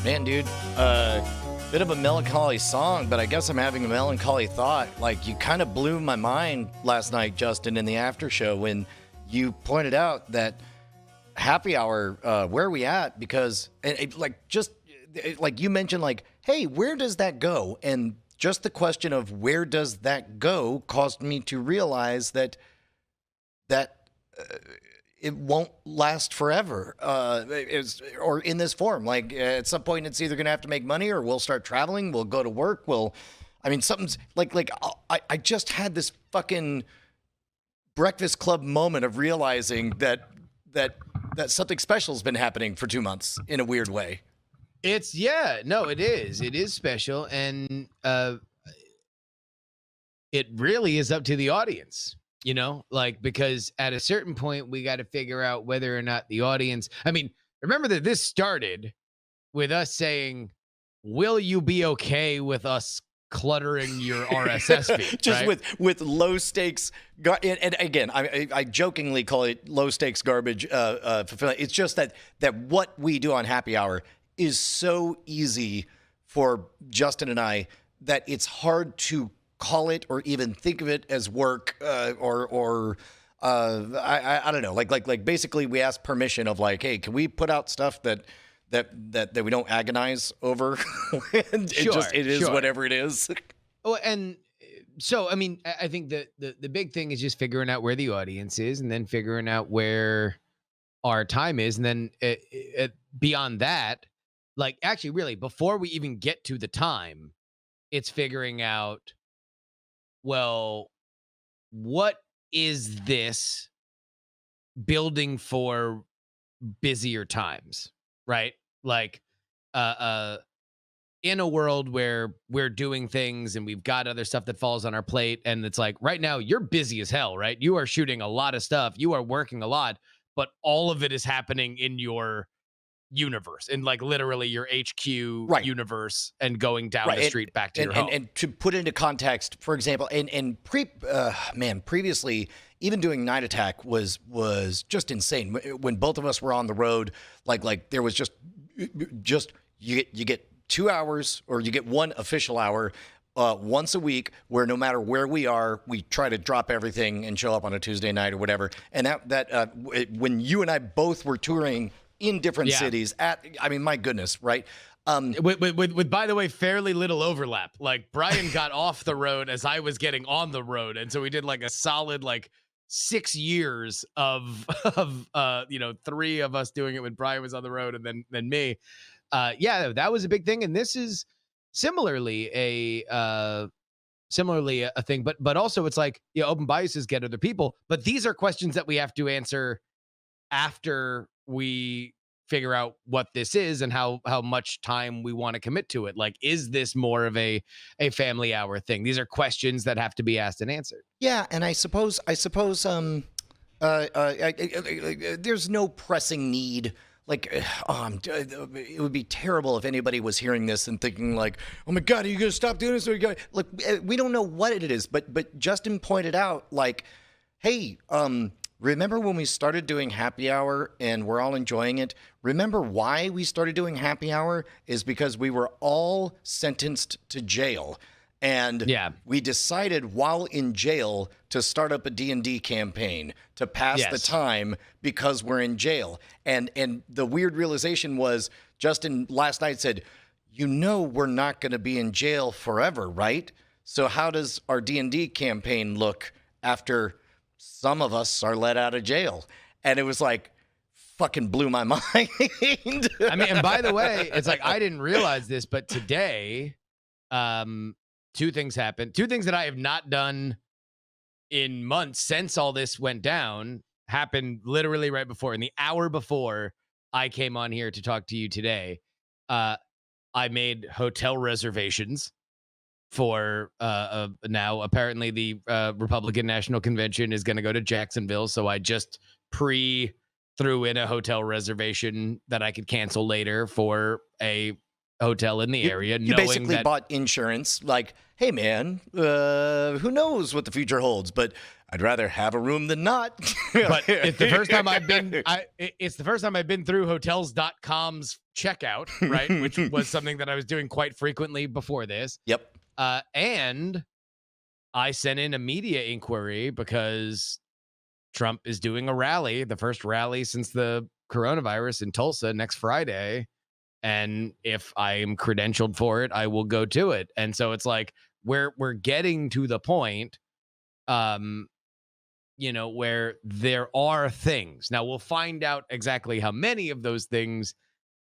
Man, dude, bit of a melancholy song, but I guess I'm having a melancholy thought. Like, you kind of blew my mind last night, Justin, in the after show when you pointed out that happy hour, where are we at? Because, like you mentioned, like, hey, where does that go? And just the question of where does that go caused me to realize that it won't last forever, or in this form. Like, at some point, it's either going to have to make money, or we'll start traveling. We'll go to work. Something's I just had this fucking Breakfast Club moment of realizing that something special has been happening for 2 months in a weird way. It is special, and it really is up to the audience. Because at a certain point, we got to figure out whether or not the audience, remember that this started with us saying, will you be okay with us cluttering your RSS feed? Just right? with low stakes. And again, I jokingly call it low stakes garbage. It's just that what we do on Happy Hour is so easy for Justin and I that it's hard to call it or even think of it as work, or I don't know. Like basically we ask permission of like, hey, can we put out stuff that we don't agonize over? And it is whatever it is. Oh, and so I think the big thing is just figuring out where the audience is, and then figuring out where our time is, and then beyond that, like actually really before we even get to the time, it's figuring out, well, what is this building for busier times, right? Like, in a world where we're doing things and we've got other stuff that falls on our plate, and it's like right now you're busy as hell, right? You are shooting a lot of stuff, you are working a lot, but all of it is happening in your universe, in like literally your HQ universe, and going down the street back to your home. And to put into context, for example, previously, even doing Night Attack was just insane. When both of us were on the road, like there was just you get 2 hours, or you get one official hour once a week, where no matter where we are, we try to drop everything and show up on a Tuesday night or whatever. And when you and I both were touring in different cities my goodness, right? With by the way, fairly little overlap. Like, Brian got off the road as I was getting on the road. And so we did like a solid 6 years of 3 of us doing it when Brian was on the road, and then me. That was a big thing. And this is similarly a thing, but also it's like, open biases get other people, but these are questions that we have to answer after we figure out what this is and how much time we want to commit to it. Like, is this more of a family hour thing? These are questions that have to be asked and answered. Yeah, and I suppose there's no pressing need. Like, it would be terrible if anybody was hearing this and thinking like, oh my God, are you going to stop doing this? Look, we don't know what it is, but Justin pointed out, like, hey, remember when we started doing Happy Hour and we're all enjoying it? Remember why we started doing Happy Hour is because we were all sentenced to jail. And we decided while in jail to start up a D&D campaign to pass the time because we're in jail. And the weird realization was, Justin last night said, we're not going to be in jail forever, right? So how does our D&D campaign look after some of us are let out of jail? And it was like, fucking blew my mind. And by the way, it's like, I didn't realize this, but today, 2 things happened. 2 things that I have not done in months since all this went down happened literally right before. In the hour before I came on here to talk to you today, I made hotel reservations for now. Apparently the Republican National Convention is going to go to Jacksonville, so I just threw in a hotel reservation that I could cancel later for a hotel in the area. You basically bought insurance. Like, hey man, who knows what the future holds? But I'd rather have a room than not. But it's the first time I've been. It's the first time I've been through Hotels.com's checkout, right? Which was something that I was doing quite frequently before this. Yep. And I sent in a media inquiry because Trump is doing a rally, the first rally since the coronavirus in Tulsa next Friday. And if I am credentialed for it, I will go to it. And so it's like we're getting to the point, where there are things. Now we'll find out exactly how many of those things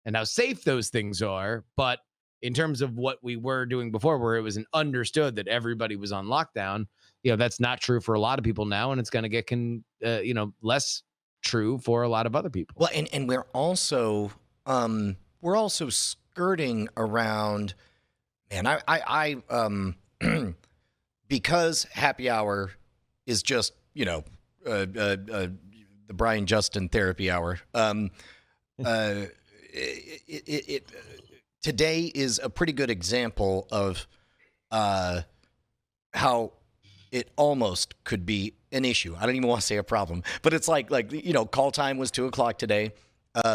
and how safe those things are. But in terms of what we were doing before, where it was understood that everybody was on lockdown, that's not true for a lot of people now, and it's going to get less true for a lot of other people. Well, and we're also skirting around, man. I because happy hour is just the Brian Justin therapy hour. Today is a pretty good example of how it almost could be an issue. I don't even want to say a problem, but it's like call time was 2:00 today.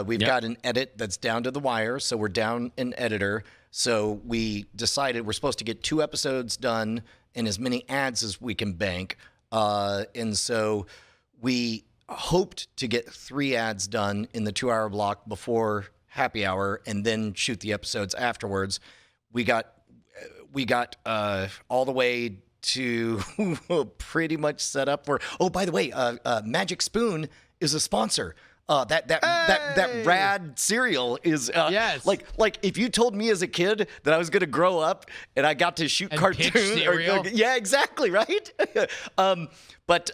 We've got an edit that's down to the wire, so we're down an editor. So we decided we're supposed to get 2 episodes done and as many ads as we can bank. And so we hoped to get 3 ads done in the 2-hour block before happy hour and then shoot the episodes afterwards. We got all the way to pretty much set up for, oh, by the way, Magic Spoon is a sponsor. That rad cereal is yes. Like if you told me as a kid that I was going to grow up and I got to shoot cartoons, yeah, exactly, right. But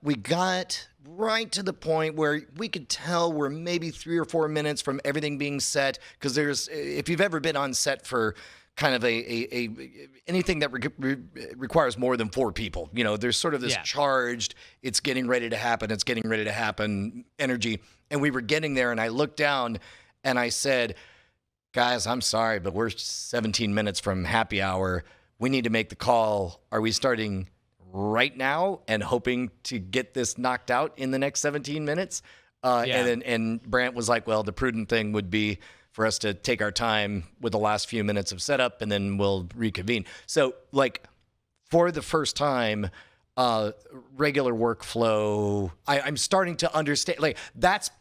we got right to the point where we could tell we're maybe 3 or 4 minutes from everything being set, because if you've ever been on set for kind of a anything that requires more than 4 people, there's sort of this charged, it's getting ready to happen energy. And we were getting there, and I looked down and I said, guys, I'm sorry, but we're 17 minutes from happy hour. We need to make the call. Are we starting right now and hoping to get this knocked out in the next 17 minutes? And Brant was like, well, the prudent thing would be for us to take our time with the last few minutes of setup, and then we'll reconvene. So, for the first time, regular workflow, I'm starting to understand. That's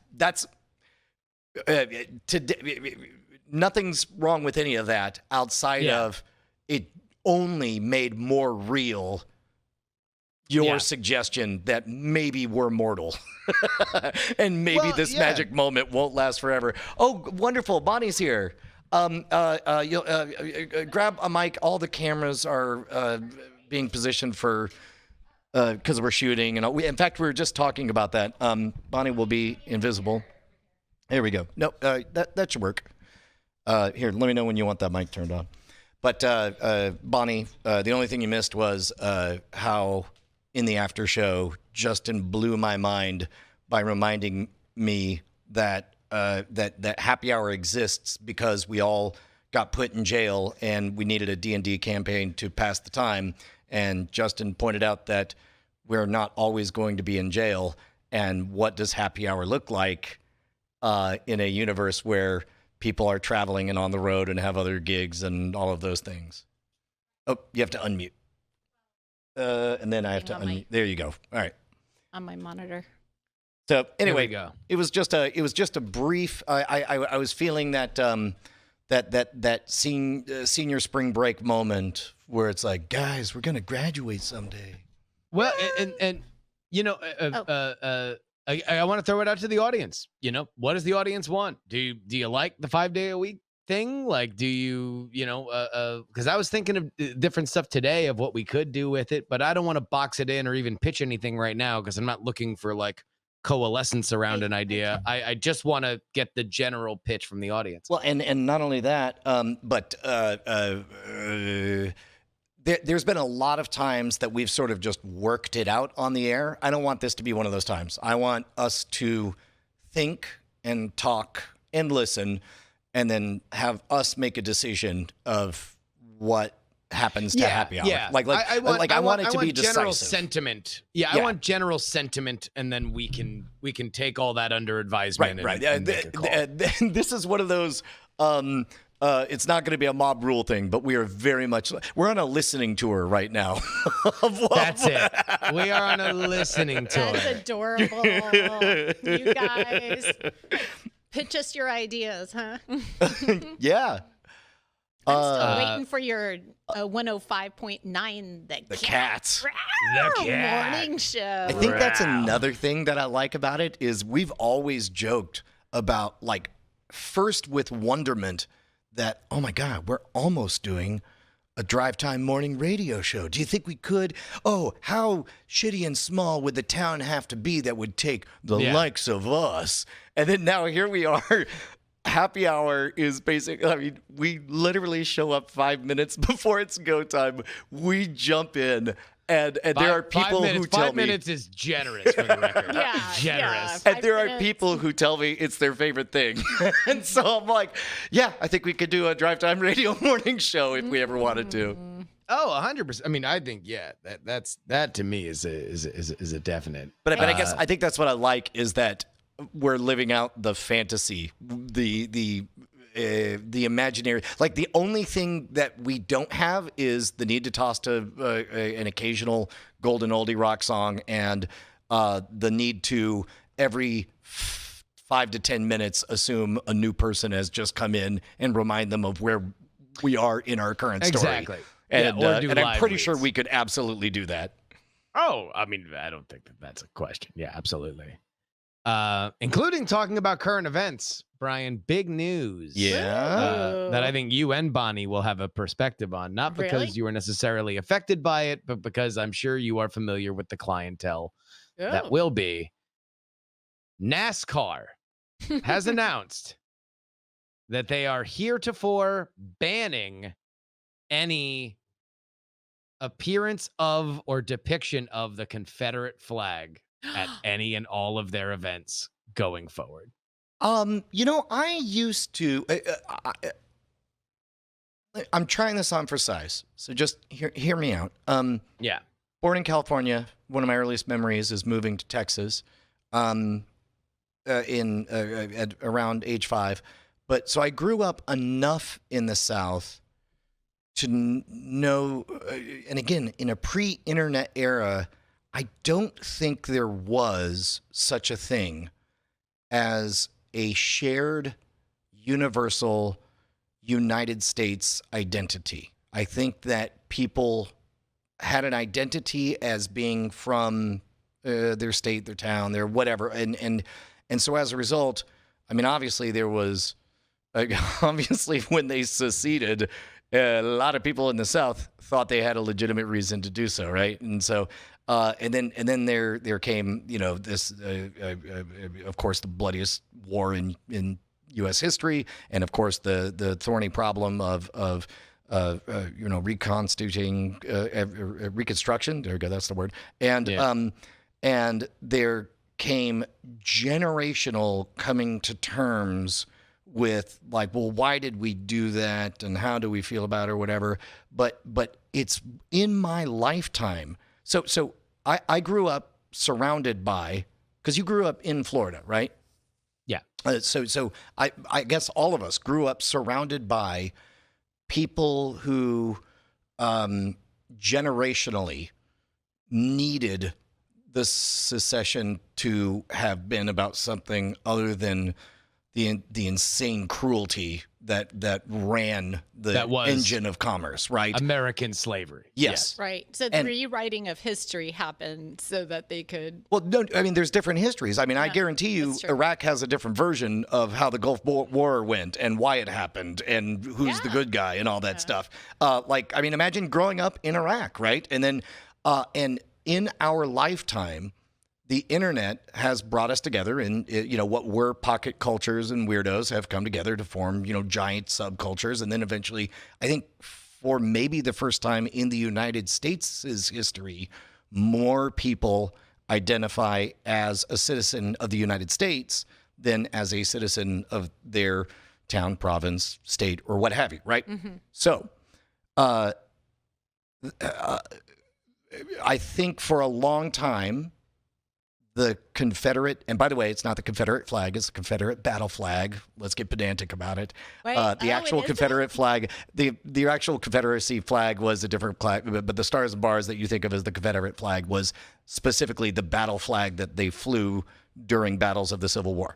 nothing's wrong with any of that outside of it only made more real your suggestion that maybe we're mortal and maybe this magic moment won't last forever. Oh, wonderful. Bonnie's here. Grab a mic. All the cameras are being positioned for because we're shooting. And in fact, we were just talking about that. Bonnie will be invisible. There we go. No, that should work. Here, let me know when you want that mic turned on. But Bonnie, the only thing you missed was how in the after show, Justin blew my mind by reminding me that that happy hour exists because we all got put in jail and we needed a D&D campaign to pass the time. And Justin pointed out that we're not always going to be in jail. And what does happy hour look like in a universe where people are traveling and on the road and have other gigs and all of those things? Oh, you have to unmute. And then I have to unmute. There you go. All right. On my monitor. So anyway, it was just a brief. I was feeling that that senior spring break moment where it's like, guys, we're gonna graduate someday. Well, and I want to throw it out to the audience. What does the audience want? Do you like the 5-day-a-week thing? Like, do you because I was thinking of different stuff today of what we could do with it, but I don't want to box it in or even pitch anything right now because I'm not looking for coalescence around an idea. I just want to get the general pitch from the audience. Well, and not only that, but there's been a lot of times that we've sort of just worked it out on the air. I don't want this to be one of those times. I want us to think and talk and listen and then have us make a decision of what happens to happy hour. Yeah. Like I want it to be general decisive. sentiment. Yeah, I want general sentiment, and then we can take all that under advisement. And make a call. This is one of those. It's not going to be a mob rule thing, but we're on a listening tour right now. That's it. We are on a listening tour. That's adorable. You guys, pitch us your ideas, huh? Yeah. I'm still waiting for your 105.9 The Cats. Morning show. I think that's another thing that I like about it is we've always joked about, like, first with wonderment that, oh my God, we're almost doing a drive time morning radio show. Do you think we could? Oh, how shitty and small would the town have to be that would take the likes of us? And then now here we are. Happy hour is basically, I mean, we literally show up 5 minutes before it's go time. We jump in. And there are people who tell me 5 minutes is generous for the record. Generous. And there are people who tell me it's their favorite thing. And so I'm like, yeah, I think we could do a drive time radio morning show if we ever wanted to. Oh, 100%. I mean, I think that to me is a definite. But I guess I think that's what I like is that we're living out the fantasy, the imaginary. Like the only thing that we don't have is the need to toss to an occasional golden oldie rock song and the need to every 5 to 10 minutes assume a new person has just come in and remind them of where we are in our current story. Exactly. And, and I'm pretty sure we could absolutely do that. Oh, I mean, I don't think that's a question. Yeah, absolutely. Including talking about current events. Brian, big news. Yeah. That I think you and Bonnie will have a perspective on, not because you were necessarily affected by it, but because I'm sure you are familiar with the clientele that will be. NASCAR has announced that they are heretofore banning any appearance of or depiction of the Confederate flag at any and all of their events going forward. I used to. I'm trying this on for size, so just hear me out. Yeah. Born in California, one of my earliest memories is moving to Texas, at around age 5. But so I grew up enough in the South to know, and again, in a pre-internet era, I don't think there was such a thing as a shared universal United States identity. I think that people had an identity as being from their state, their town, their whatever. And so as a result, I mean, obviously there was, obviously when they seceded, a lot of people in the South thought they had a legitimate reason to do so, right? And so, and then there came, this, of course, the bloodiest war in U.S. history, and of course the thorny problem of reconstituting, reconstruction. There we go, that's the word. And and there came generational coming to terms with like, well, why did we do that, and how do we feel about it, or whatever. But it's in my lifetime. So I grew up surrounded by, because you grew up in Florida, right? Yeah. So I guess all of us grew up surrounded by people who generationally needed the secession to have been about something other than the insane cruelty that ran the engine of commerce, right? American slavery. Yes. Right. So the rewriting of history happened so that they could... Well, no, I mean, there's different histories. I mean, I guarantee you Iraq has a different version of how the Gulf War went and why it happened and who's the good guy and all that stuff. Like, I mean, imagine growing up in Iraq, right? And then, and in our lifetime, the internet has brought us together, and what were pocket cultures and weirdos have come together to form, giant subcultures. And then eventually, I think for maybe the first time in the United States' history, more people identify as a citizen of the United States than as a citizen of their town, province, state, or what have you, right? Mm-hmm. So I think for a long time, the Confederate, and by the way, it's not the Confederate flag, it's the Confederate battle flag. Let's get pedantic about it. Wait, The actual it is? Confederate flag, the actual Confederacy flag was a different flag, but the stars and bars that you think of as the Confederate flag was specifically the battle flag that they flew during battles of the Civil War.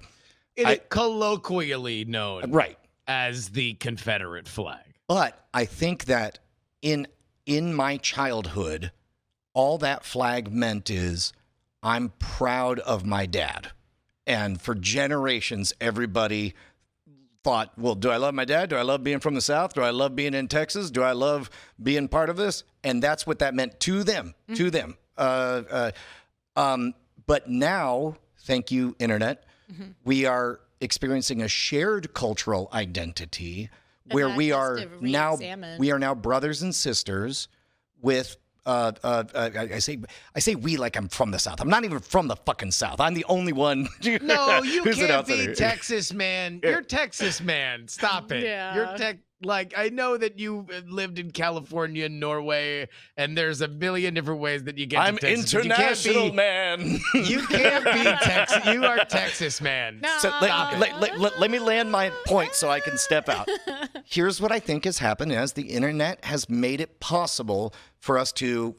It is colloquially known Right. as the Confederate flag. But I think that in my childhood, all that flag meant is I'm proud of my dad. And for generations, everybody thought, well, do I love my dad? Do I love being from the South? Do I love being in Texas? Do I love being part of this? And that's what that meant to them, to them. But now, thank you, Internet, we are experiencing a shared cultural identity where that we has are to now re-examine. brothers and sisters with I say we like I'm from the South. I'm not even from the fucking South. I'm the only one. No, you who's an can't outsider. be Texas, man. You're Texas, man. Stop it. Yeah. You're like, I know that you lived in California, Norway, and there's a million different ways that you get I'm to Texas. but international, man. You can't be Texas. You are Texas, man. No. So let me land my point so I can step out. Here's what I think has happened as the internet has made it possible for us to,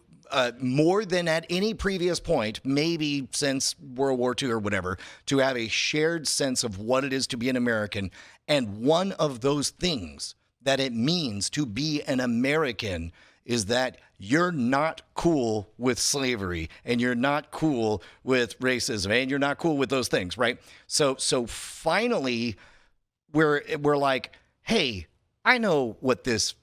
more than at any previous point, maybe since World War II or whatever, to have a shared sense of what it is to be an American. And one of those things that it means to be an American is that you're not cool with slavery and you're not cool with racism and you're not cool with those things, right? So finally we're like, hey, I know what this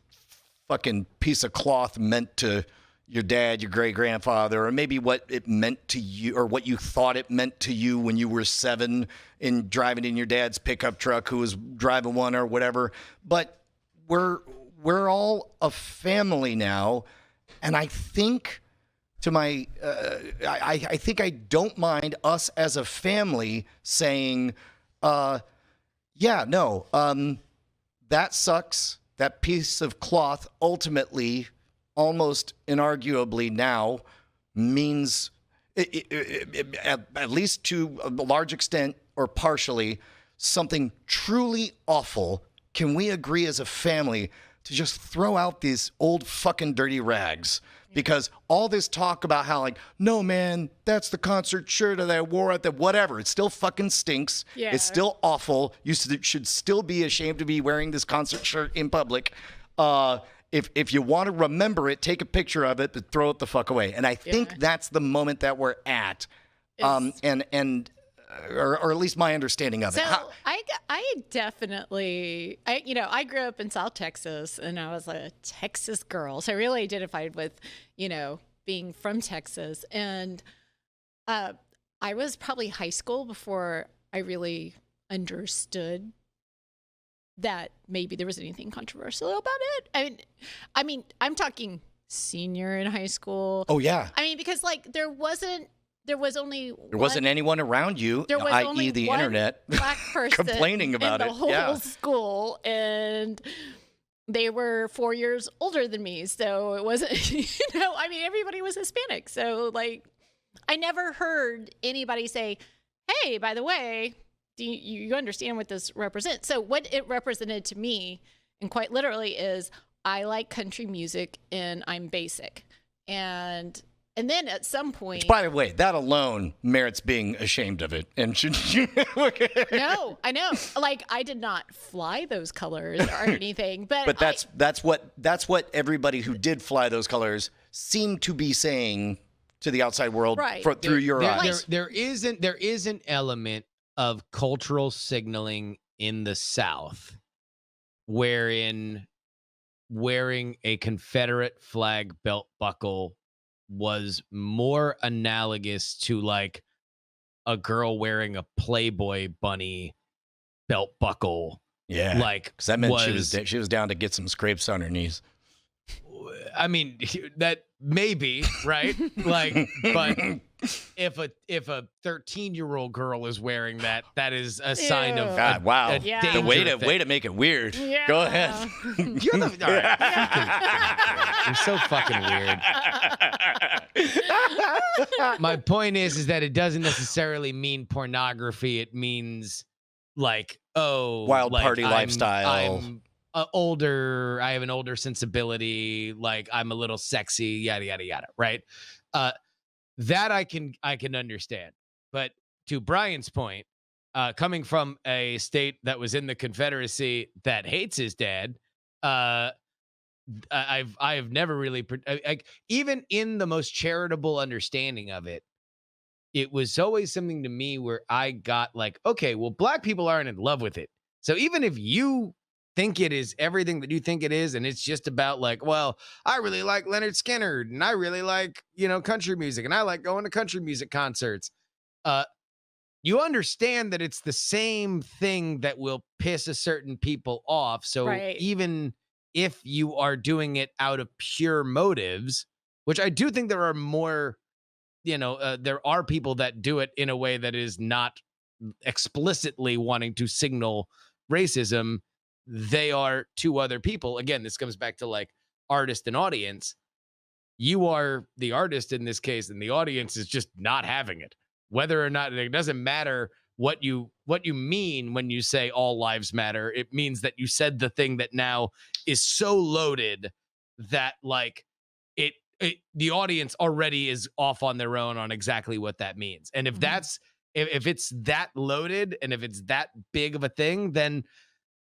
fucking piece of cloth meant to your dad, your great grandfather, or maybe what it meant to you or what you thought it meant to you when you were 7 in driving in your dad's pickup truck who was driving one or whatever. But we're all a family now, and I think to my I think I don't mind us as a family saying, that sucks. That piece of cloth ultimately, almost inarguably now, means at least to a large extent or partially something truly awful. Can we agree as a family to just throw out these old fucking dirty rags? Because all this talk about how like, no man, that's the concert shirt that I wore at the whatever. It still fucking stinks. Yeah. It's still awful. You should still be ashamed to be wearing this concert shirt in public. If you want to remember it, take a picture of it, but throw it the fuck away. And I think that's the moment that we're at. Or at least my understanding of it. So I definitely, I grew up in South Texas and I was a Texas girl. So I really identified with, being from Texas. And I was probably high school before I really understood that maybe there was anything controversial about it. I mean, I'm talking senior in high school. Oh, yeah. I mean, because like there wasn't anyone around you, there was i.e. only the one internet, black person complaining about in it. the whole Yeah. school, and they were 4 years older than me. So it wasn't, everybody was Hispanic. So like, I never heard anybody say, "Hey, by the way, do you understand what this represents?" So what it represented to me, and quite literally, is I like country music and I'm basic, and then at some point, Which, by the way, that alone merits being ashamed of it. And should you? no, I know. Like, I did not fly those colors or anything, but that's what everybody who did fly those colors seemed to be saying to the outside world Right. through your eyes. There is an element of cultural signaling in the South wherein wearing a Confederate flag belt buckle was more analogous to like a girl wearing a Playboy bunny belt buckle. Yeah, like because that meant she was down to get some scrapes on her knees. I mean, that maybe right, like, but if a 13-year-old girl is wearing that is a sign of God, wow. Yeah. The danger way to make it weird. Yeah. Go ahead. You're the all right. You're so fucking weird. My point is that it doesn't necessarily mean pornography. It means like, oh, Wild like party lifestyle. I'm older. I have an older sensibility. Like I'm a little sexy. Yada yada yada. Right. That I can understand. But to Brian's point, coming from a state that was in the Confederacy that hates his dad, I have never really even in the most charitable understanding of it, it was always something to me where I got like, okay, well, black people aren't in love with it. So even if you think it is everything that you think it is, and it's just about like, well, I really like Leonard Skinner, and I really like, country music, and I like going to country music concerts. You understand that it's the same thing that will piss a certain people off. So Right. even if you are doing it out of pure motives, which I do think there are more, there are people that do it in a way that is not explicitly wanting to signal racism. They are two other people. Again, this comes back to like artist and audience. You are the artist in this case, and the audience is just not having it. Whether or not, it doesn't matter what you mean when you say all lives matter. It means that you said the thing that now is so loaded that like the audience already is off on their own on exactly what that means. And if that's if it's that loaded and if it's that big of a thing, then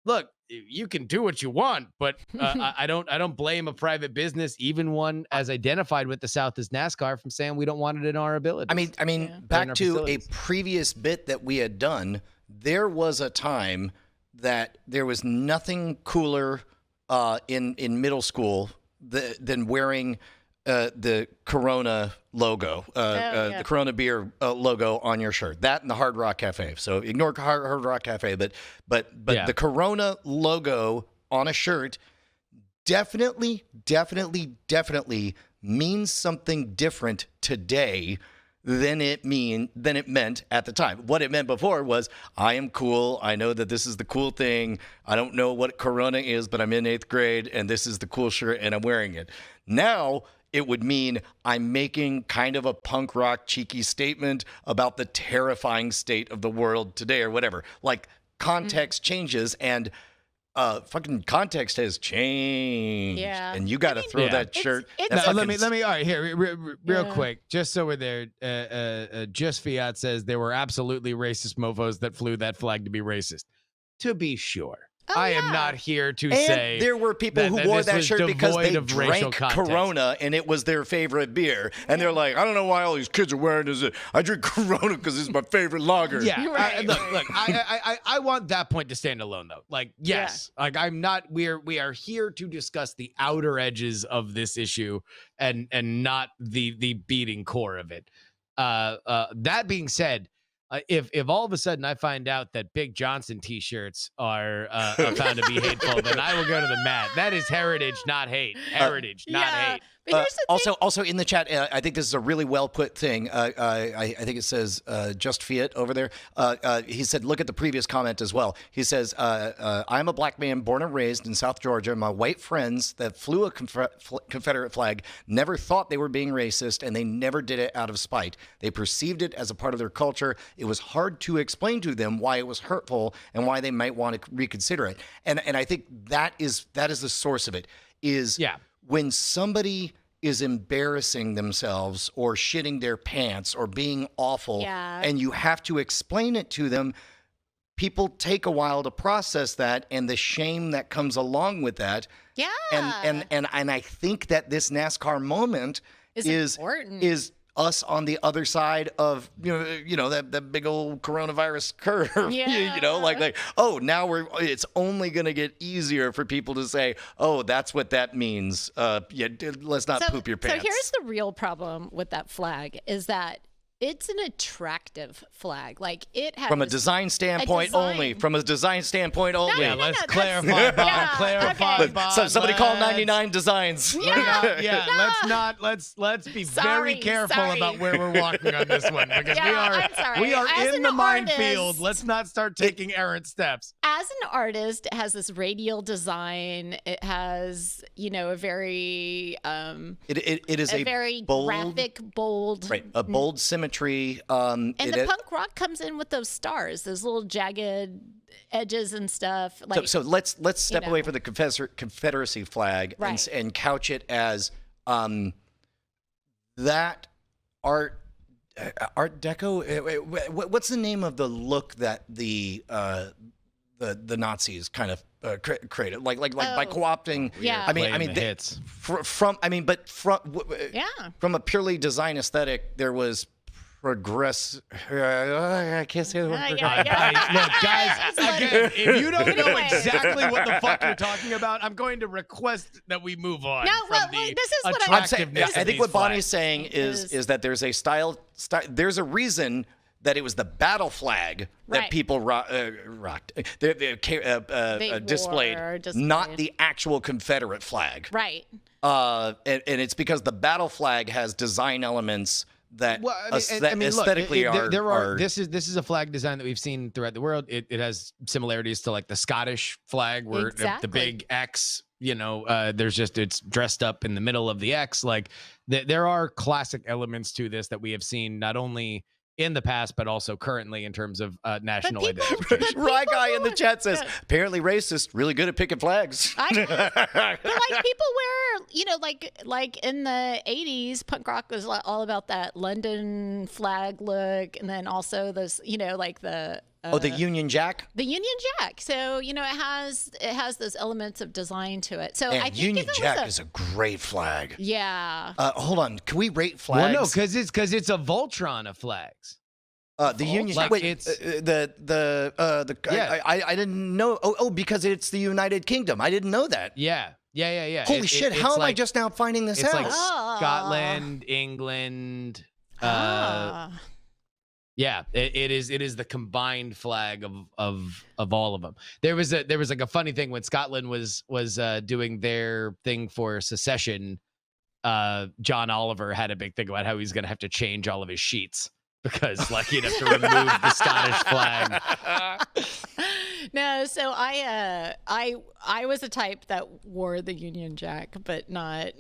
look, you can do what you want, but I don't blame a private business, even one as identified with the South as NASCAR, from saying we don't want it in our ability. I mean, Yeah. back to a previous bit that we had done. There was a time that there was nothing cooler in middle school than wearing the Corona logo, yeah. the Corona beer logo on your shirt. That and the Hard Rock Cafe. So ignore Hard Rock Cafe, but Yeah. the Corona logo on a shirt definitely means something different today than it meant at the time. What it meant before was, I am cool. I know that this is the cool thing. I don't know what Corona is, but I'm in 8th grade and this is the cool shirt and I'm wearing it. Now it would mean I'm making kind of a punk rock cheeky statement about the terrifying state of the world today or whatever. Like context changes, and fucking context has changed. Yeah. And you got to throw that shirt. it's- that No, fucking let me. All right, here, real Yeah. quick, just so we're there. Just Fiat says there were absolutely racist mofo's that flew that flag to be racist. To be sure, Oh, I am yeah. not here to And say there were people who that wore this that was shirt because devoid they of racial drank context. Corona and it was their favorite beer. And they're like, I don't know why all these kids are wearing this. I drink Corona because it's my favorite lager. Yeah, Right, look, right. I want that point to stand alone, though. Like, yes, like I'm not. We are here to discuss the outer edges of this issue and not the beating core of it. That being said, if all of a sudden I find out that Big Johnson T-shirts are found to be hateful, then I will go to the mat. That is heritage, not hate. Heritage, not hate. But here's the thing. Also in the chat, I think this is a really well put thing. I think it says Just Fiat over there. He said, look at the previous comment as well. He says, I'm a black man born and raised in South Georgia. My white friends that flew a Confederate flag never thought they were being racist, and they never did it out of spite. They perceived it as a part of their culture. It was hard to explain to them why it was hurtful and why they might want to reconsider it. And I think that is the source of it. Is when somebody is embarrassing themselves or shitting their pants or being awful, and you have to explain it to them, people take a while to process that and the shame that comes along with that. Yeah. And I think that this NASCAR moment is important. is us on the other side of that big old coronavirus curve. like oh, now it's only going to get easier for people to say, oh, that's what that means. Let's not poop your pants. So here's the real problem with that flag is that it's an attractive flag. Like it has From a design standpoint only. From a design standpoint only. Yeah, let's clarify, Bob. Yeah, clarify, okay. Bob. Somebody call 99 Designs. Yeah. Let's be Sorry, very careful sorry. about where we're walking on this one because I'm sorry. we are As in an the artist- minefield. Let's not start taking errant steps. As an artist, it has this radial design. It has, a very It is a very bold, graphic, bold. right? A bold symmetry. And the punk rock comes in with those stars, those little jagged edges and stuff. Like So let's step away know. from the Confederacy flag Right. and couch it as that Art Deco. What's the name of the look that the Nazis kind of created? Like by co-opting. Yeah. Playing the hits. From a purely design aesthetic, there was progress. I can't say the word. Yeah, yeah. Look, guys, again, if you don't know Anyway. exactly what the fuck you're talking about, I'm going to request that we move on. No, from well, the this is what I'm saying. attractiveness of I think these what Bonnie's flags. saying is that there's a style. There's a reason that it was the battle flag that Right. people rocked. They displayed, wore, not the actual Confederate flag. right. And it's because the battle flag has design elements that Well, I mean, look, aesthetically there are. This is a flag design that we've seen throughout the world. It has similarities to like the Scottish flag, where Exactly. the big X. There's just it's dressed up in the middle of the X. Like there are classic elements to this that we have seen not only in the past but also currently in terms of national people- identification. Rye guy in the chat says, Yeah. apparently racist, really good at picking flags. I know. But like people wear, like in the 80s, punk rock was all about that London flag look, and then also those, like the The Union Jack? the Union Jack. So it has those elements of design to it. So Man, I think Union if it Jack was is a great flag. yeah. Hold on, can we rate Well, flags? no, because it's a Voltron of flags. The Union Like, wait, it's- yeah. I didn't know. Because it's the United Kingdom. I didn't know that. Yeah. Holy shit! It's How am I like- just now finding this It's out? like Ah. Scotland, England. Yeah, it is the combined flag of all of them. There was like a funny thing when Scotland was doing their thing for secession. John Oliver had a big thing about how he's gonna have to change all of his sheets because like he'd have to remove the Scottish flag. No, so I was a type that wore the Union Jack, but not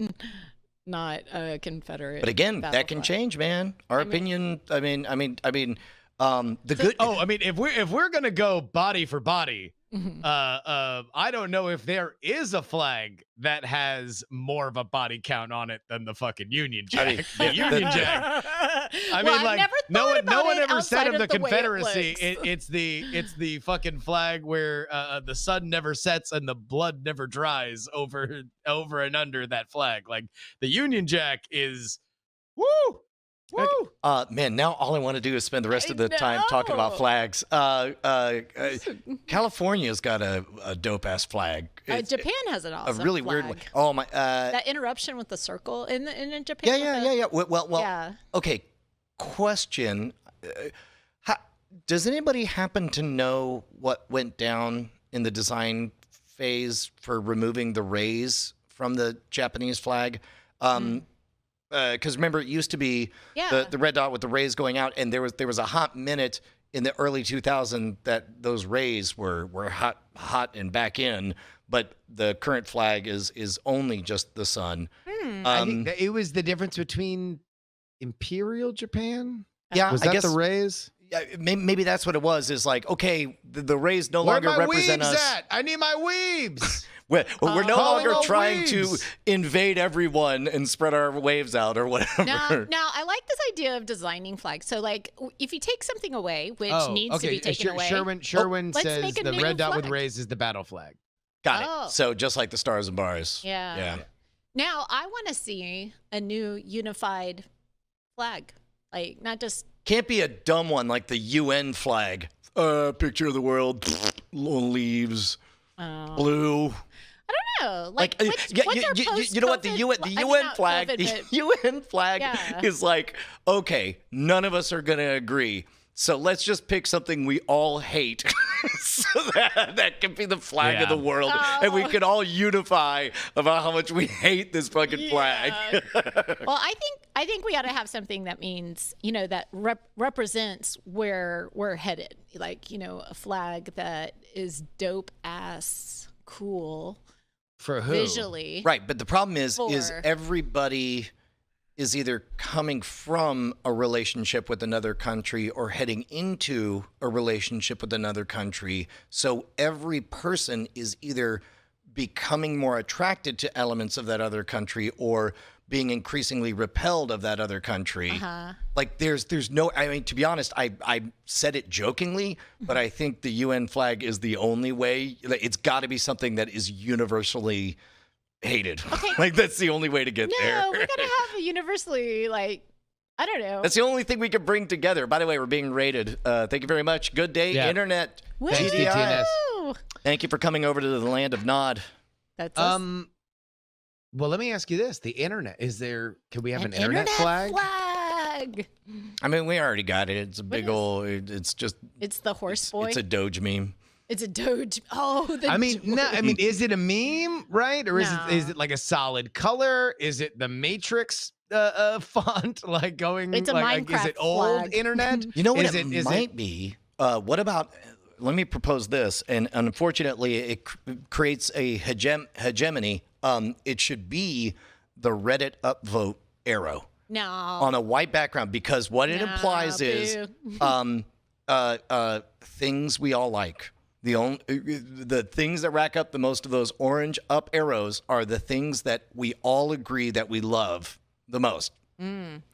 a Confederate. But again, battle that can flag. change, man. Our opinion. I mean, the good. Oh, I mean, if we're gonna go body for body, Mhm. I don't know if there is a flag that has more of a body count on it than the fucking Union Jack. mean, the Union Jack. I Well, mean, I've like never no thought one, about it ever said outside of the the way it Confederacy. looks. It's the fucking flag where the sun never sets and the blood never dries over and under that flag. Like the Union Jack is, woo. Man, now all I want to do is spend the rest of the time talking about know. flags. California's got a dope ass flag. It's Japan has an a awesome really weird one. flag. Oh my. That interruption with the circle in Japan. Yeah. Well. Yeah. Okay. Question: does anybody happen to know what went down in the design phase for removing the rays from the Japanese flag? Because remember, it used to be Yeah. the red dot with the rays going out, and there was a hot minute in the early 2000s that those rays were hot and back in, but the current flag is only just the sun. I think that it was the difference between Imperial Japan. Yeah, Was I that guess the rays? yeah, maybe that's what it was. Is like, okay, the rays no Where longer my represent weebs us. at? I need my weebs. We're no Calling longer all trying to weebs. invade everyone and spread our waves out or whatever. Now, I like this idea of designing flags. So, like, if you take something away, which needs to be taken away, Sherwin let's says make a the new red dot with flag. rays is the battle flag. Got Oh. it. So just like the stars and bars. Yeah. Now, I want to see a new unified flag, like not just. Can't be a dumb one like the UN flag. Picture of the world, leaves, Oh. blue. I don't know. Like, What's our you know what? The UN flag, COVID, the but- UN flag Yeah. is like, okay, none of us are going to agree. So let's just pick something we all hate so that can be the flag of the world. And we can all unify about how much we hate this fucking flag. Well, I think we ought to have something that means, that represents where we're headed. Like, a flag that is dope ass cool For who? visually. Right. But the problem is For- everybody is either coming from a relationship with another country or heading into a relationship with another country. So every person is either becoming more attracted to elements of that other country or being increasingly repelled of that other country. Like there's no, I mean, to be honest, I said it jokingly, but I think the UN flag is the only way. It's got to be something that is universally hated. Okay. Like that's the only way to get there. No, we gotta have a universally, I don't know. That's the only thing we can bring together. By the way, we're being rated. Thank you very much. Good day, Yeah. Internet. Thanks, GDI. DTNS. Woo! Thank you for coming over to the land of Nod. That's us. Well, let me ask you this: the internet can we have an internet flag? flag. I mean, we already got it. It's a big is- old. It's just. It's the horse boy. It's a Doge meme. It's a Doge. Oh, the I mean, no. I mean, is it a meme, right? Or is No. it like a solid color? Is it the Matrix font, like going? It's a like, is it Minecraft old flag. internet? You know what Is it is might be? What about? Let me propose this, and unfortunately, it creates a hegemony. It should be the Reddit upvote arrow No. on a white background because what it No, implies is things we all like. The things that rack up the most of those orange up arrows are the things that we all agree that we love the most.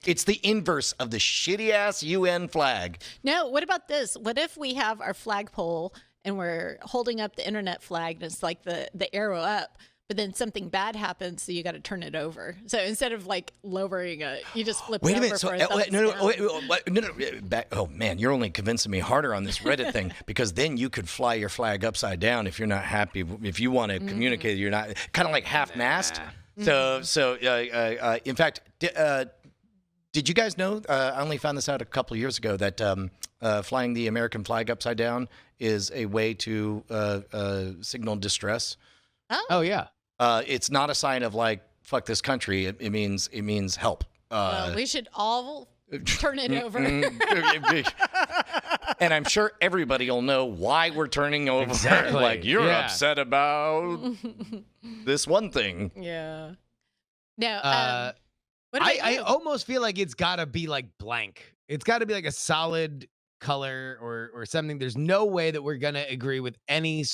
It's the inverse of the shitty ass UN flag. No, what about this? What if we have our flagpole and we're holding up the internet flag and it's like the arrow up, but then something bad happens, so you got to turn it over. So instead of like lowering it, you just flip Wait it a over minute. So, for a thumbs down. no. Oh man, you're only convincing me harder on this Reddit thing because then you could fly your flag upside down if you're not happy. If you want to communicate, you're not kind of like half-mast. So in fact, did you guys know? I only found this out a couple of years ago that flying the American flag upside down is a way to signal distress. Oh yeah. It's not a sign of like fuck this country. It means help. Well, we should all turn it over. And I'm sure everybody will know why we're turning over. Exactly. Like you're Yeah. upset about this one thing. Yeah. No. What about I you? almost feel like it's got to be like blank. It's got to be like a solid color or something. There's no way that we're gonna agree with any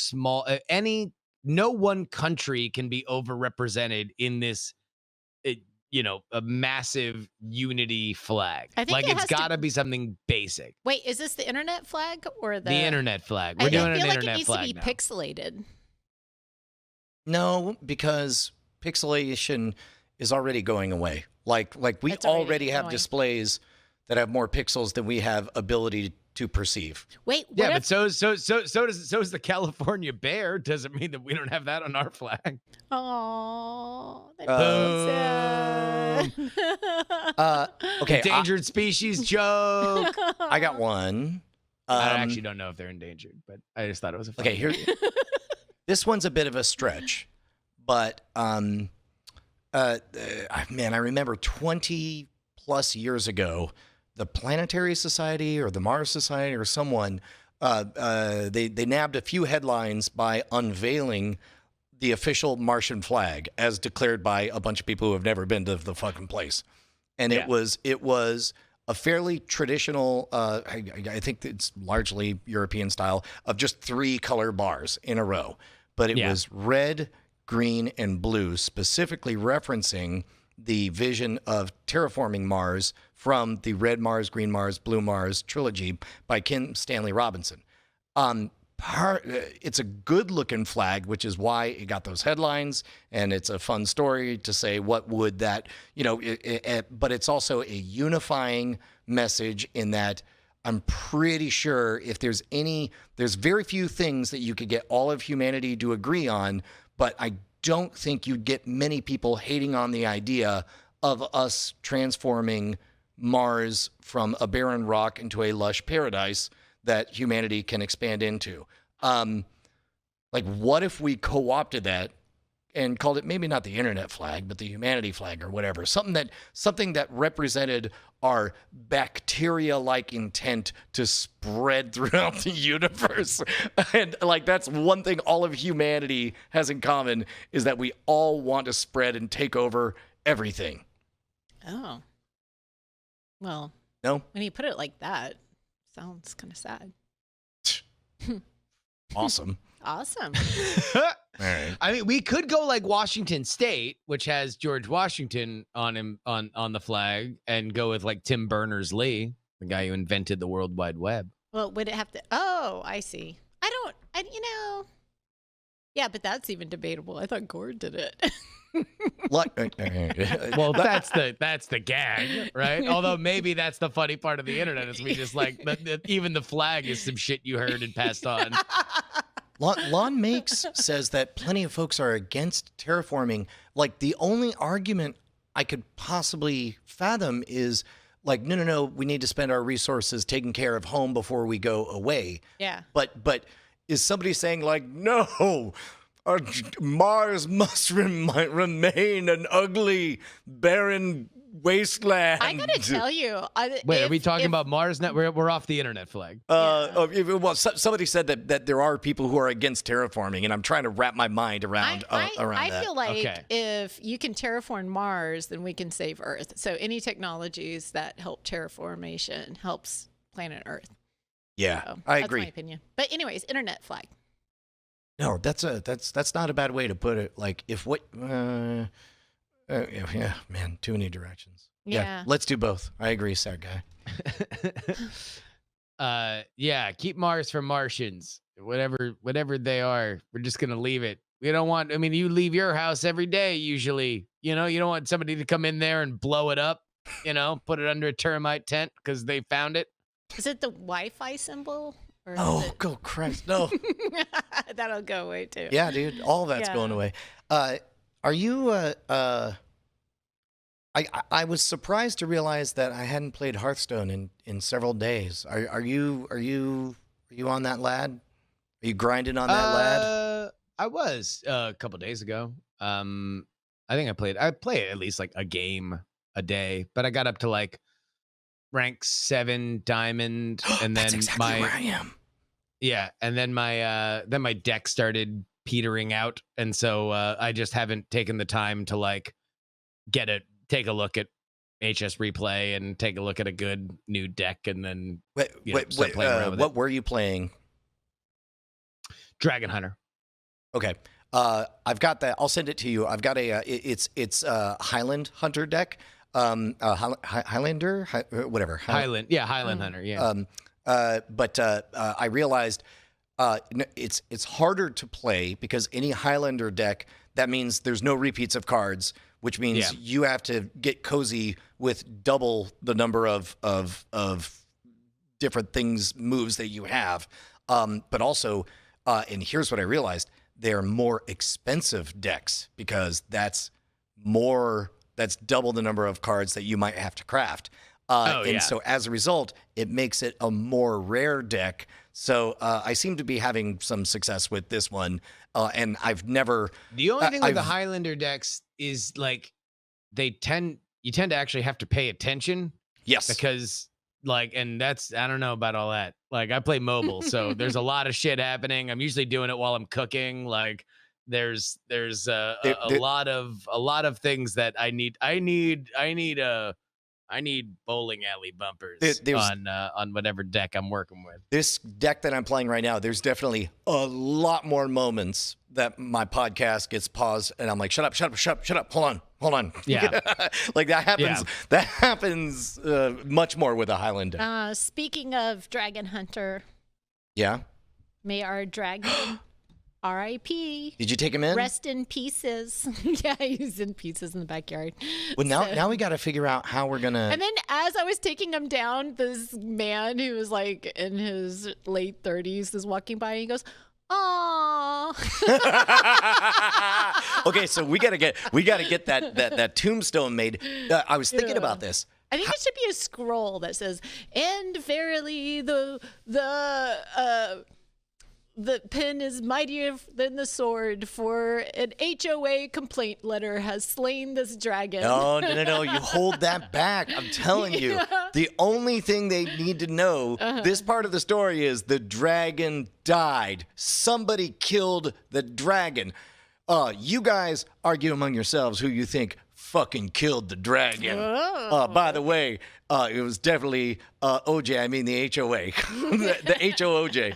no one country can be overrepresented in this, a massive unity flag. I think like it it's has to- got to be something basic. Wait, is this the internet flag or the The internet flag. I We're doing feel an like internet it needs flag to be now. pixelated. No, because pixelation is already going away. Like we It's already already have going. displays that have more pixels than we have ability to percise. Wait, what Yeah, but if, so is the California bear. Doesn't mean that we don't have that on our flag. oh, that's Boom. so sad. Okay, Endangered species joke. I got one. I actually don't know if they're endangered, but I just thought it was a fun Okay, here. This one's a bit of a stretch, but man, I remember 20 plus years ago, the Planetary Society or the Mars Society or someone, they nabbed a few headlines by unveiling the official Martian flag as declared by a bunch of people who have never been to the fucking place, and Yeah. it was a fairly traditional, I think it's largely European style, of just 3 color bars in a row. But it Yeah. was red, green, and blue, specifically referencing the vision of terraforming Mars from the Red Mars, Green Mars, Blue Mars trilogy by Kim Stanley Robinson. It's a good-looking flag, which is why it got those headlines, and it's a fun story to say what would that, but it's also a unifying message in that I'm pretty sure if there's very few things that you could get all of humanity to agree on, but I don't think you'd get many people hating on the idea of us transforming Mars from a barren rock into a lush paradise that humanity can expand into. Like, what if we co-opted that and called it maybe not the internet flag, but the humanity flag or whatever, something that represented our bacteria-like intent to spread throughout the universe. And like, that's one thing all of humanity has in common, is that we all want to spread and take over everything. Oh. Well, No? when you put it like that, sounds kind of sad. Awesome. Awesome. All right. I mean, we could go like Washington State, which has George Washington on him on the flag, and go with like Tim Berners-Lee, the guy who invented the World Wide Web. Well, would it have to? Oh, I see. Yeah, but that's even debatable. I thought Gore did it. Well, that's the gag, right? Although maybe that's the funny part of the internet, is we just like even the flag is some shit you heard and passed on. Lon Makes says that plenty of folks are against terraforming. Like, the only argument I could possibly fathom is like, no, we need to spend our resources taking care of home before we go away. Yeah. But is somebody saying like, no, Mars must remain an ugly, barren wasteland? I gotta tell you. Wait, are we talking about Mars? Now we're off the internet flag. Well, somebody said that there are people who are against terraforming, and I'm trying to wrap my mind around that. I feel like Okay. if you can terraform Mars, then we can save Earth. So any technologies that help terraformation helps planet Earth. Yeah, So I that's agree. my opinion. But anyways, internet flag. No, that's not a bad way to put it. Like, if what, yeah, man, too many directions. Yeah. Let's do both. I agree, sad guy. Yeah, keep Mars for Martians. Whatever they are, we're just gonna leave it. We don't want. I mean, you leave your house every day usually. You know, you don't want somebody to come in there and blow it up. You know, put it under a termite tent because they found it. Is it the Wi-Fi symbol? Or is Oh, it... go Christ, no. That'll go away too. Yeah, dude, all that's Yeah. going away. Are you? I was surprised to realize that I hadn't played Hearthstone in several days. Are you on that lad? Are you grinding on that lad? I was a couple days ago. I think I play at least like a game a day, but I got up to like rank 7 diamond, and That's then exactly where I am. yeah, and then my deck started petering out, and so I just haven't taken the time to like take a look at HS replay and take a look at a good new deck, and then start playing around with what it. were you playing? Dragon Hunter. Okay. I've got that. I'll send it to you. I've got it's Highland Hunter deck. Highlander, whatever. Highland Hunter. Yeah. But I realized it's harder to play because any Highlander deck, that means there's no repeats of cards, which means you have to get cozy with double the number of different moves that you have. But also, and here's what I realized: they're more expensive decks because that's double the number of cards that you might have to craft. So as a result, it makes it a more rare deck. So I seem to be having some success with this one. And I've never... The only thing with the Highlander decks is like you tend to actually have to pay attention. Yes. Because and that's, I don't know about all that. Like, I play mobile, so there's a lot of shit happening. I'm usually doing it while I'm cooking. Like, there's a lot of things that I need bowling alley bumpers on whatever deck I'm working with. This deck that I'm playing right now, there's definitely a lot more moments that my podcast gets paused and I'm like, shut up, hold on. Yeah. Like, that happens. Yeah. That happens much more with a Highland deck. Speaking of Dragon Hunter, Yeah. may our dragon R.I.P. Did you take him in? Rest in pieces. Yeah, he's in pieces in the backyard. Well, now we got to figure out how we're gonna. And then as I was taking him down, this man who was like in his late 30s is walking by and he goes, Aww. Okay, so we gotta get that tombstone made. I was thinking about this. I think it should be a scroll that says, "And verily the pen is mightier than the sword, for an HOA complaint letter has slain this dragon." No. You hold that back. I'm telling you. The only thing they need to know, this part of the story is the dragon died. Somebody killed the dragon. You guys argue among yourselves who you think fucking killed the dragon. By the way, it was definitely OJ. I mean the HOA, the HOOJ.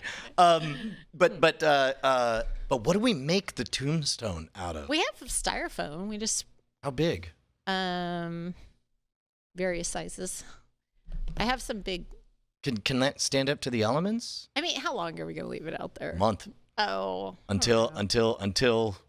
But what do we make the tombstone out of? We have styrofoam. We just How big? various sizes. I have some big. Can that stand up to the elements? I mean, how long are we gonna leave it out there? A month. Oh. Until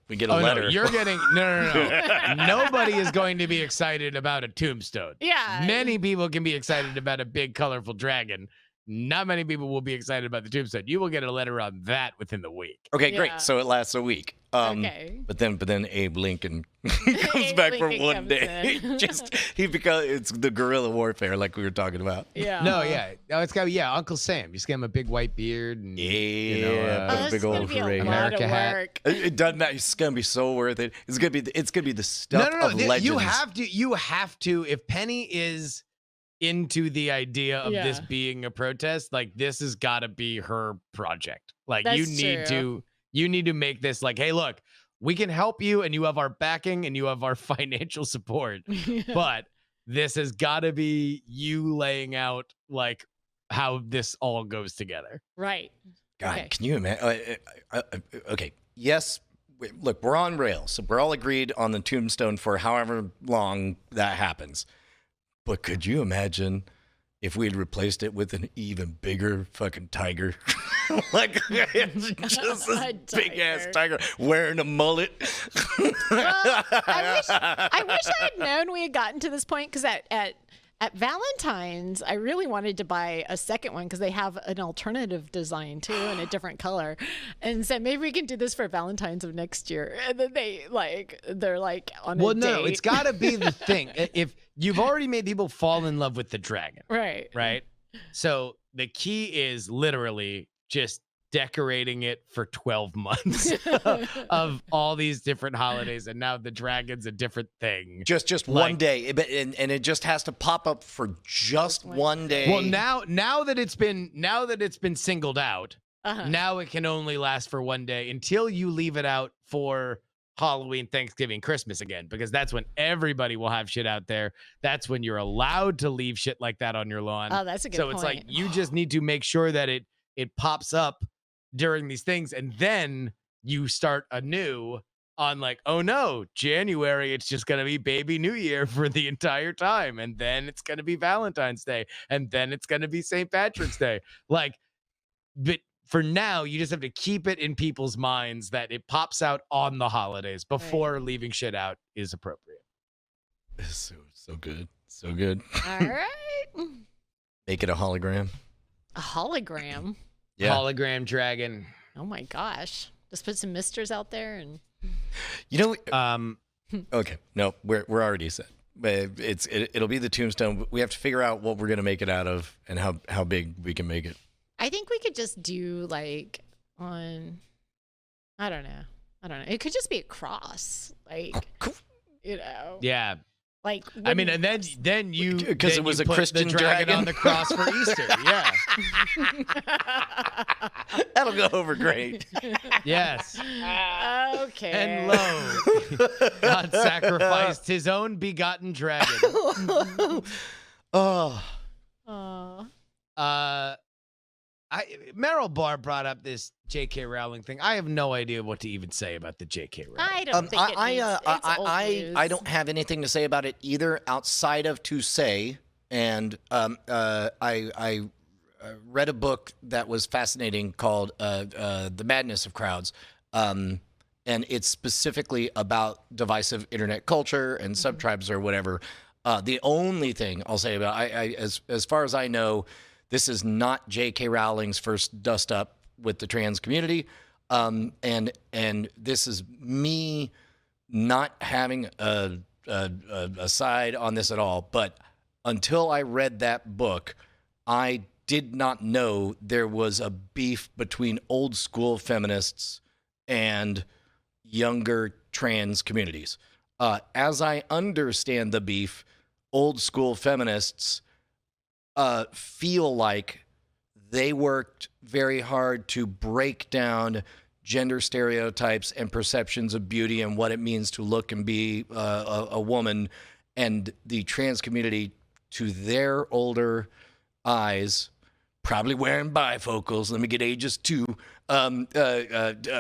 we get a letter. No, you're getting no. Nobody is going to be excited about a tombstone. Yeah. Many people can be excited about a big, colorful dragon. Not many people will be excited about the tombstone. You will get a letter on that within the week. Okay, Yeah. great. So it lasts a week. Okay. But then Abe Lincoln comes back for Lincoln one comes day. in. It's the guerrilla warfare like we were talking about. Yeah. No, it's got Uncle Sam. Just get him a big white beard and Yeah, put a this big is gonna old be a parade. lot America of hat. work. It doesn't matter. It's gonna be so worth it. It's gonna be the stuff of legends. You have to. If Penny is into the idea of this Yeah. being a protest, like this has got to be her project. Like you That's true. need to make this like, hey, look, we can help you, and you have our backing, and you have our financial support. But this has got to be you laying out like how this all goes together. Right. God, Okay. can you imagine? Okay, yes. Look, we're on rails, so we're all agreed on the tombstone for however long that happens. But could you imagine if we had replaced it with an even bigger fucking tiger? Like just A this big ass tiger. tiger wearing a mullet. Well, I wish I had known we had gotten to this point, because at Valentine's, I really wanted to buy a second one because they have an alternative design too and a different color. And so maybe we can do this for Valentine's of next year. And then they're like on a Well, date. no, it's got to be the thing. If you've already made people fall in love with the dragon, right. right? So the key is literally just decorating it for 12 months of all these different holidays, and now the dragon's a different thing. Just one day, and it just has to pop up for just one day. Well, now that it's been singled out, Uh-huh. now it can only last for one day until you leave it out for Halloween, Thanksgiving, Christmas again, because that's when everybody will have shit out there. That's when you're allowed to leave shit like that on your lawn. Oh, that's a good So point. it's like you just need to make sure that it pops up during these things, and then you start anew on like, oh no, January, it's just gonna be baby New Year for the entire time, and then it's gonna be Valentine's Day, and then it's gonna be St. Patrick's Day. Like, but for now, you just have to keep it in people's minds that it pops out on the holidays before leaving shit out is appropriate. so good, so good. All right. Make it a hologram. A hologram. Yeah. Hologram dragon. Oh my gosh. Just put some misters out there and You know. Okay. No, we're already set. It'll be the tombstone. We have to figure out what we're gonna make it out of and how big we can make it. I think we could just do like on, I don't know. It could just be a cross, like, you know. Yeah. Like, I mean, and then you Because it was a put Christian the dragon dragon on the cross for Easter. Yeah. That'll go over great. Yes. okay. And lo, God sacrificed his own begotten dragon. Oh. Meryl Barr brought up this J.K. Rowling thing. I have no idea what to even say about the J.K. Rowling. I don't think it needs, it's old news. I don't have anything to say about it either, outside of to say, and I read a book that was fascinating called "The Madness of Crowds," and it's specifically about divisive internet culture and subtribes or whatever. The only thing I'll say about as far as I know, this is not J.K. Rowling's first dust up with the trans community. And this is me not having a side on this at all, but until I read that book, I did not know there was a beef between old school feminists and younger trans communities. As I understand the beef, old school feminists feel like they worked very hard to break down gender stereotypes and perceptions of beauty and what it means to look and be a woman, and the trans community, to their older eyes, probably wearing bifocals, let me get ages too,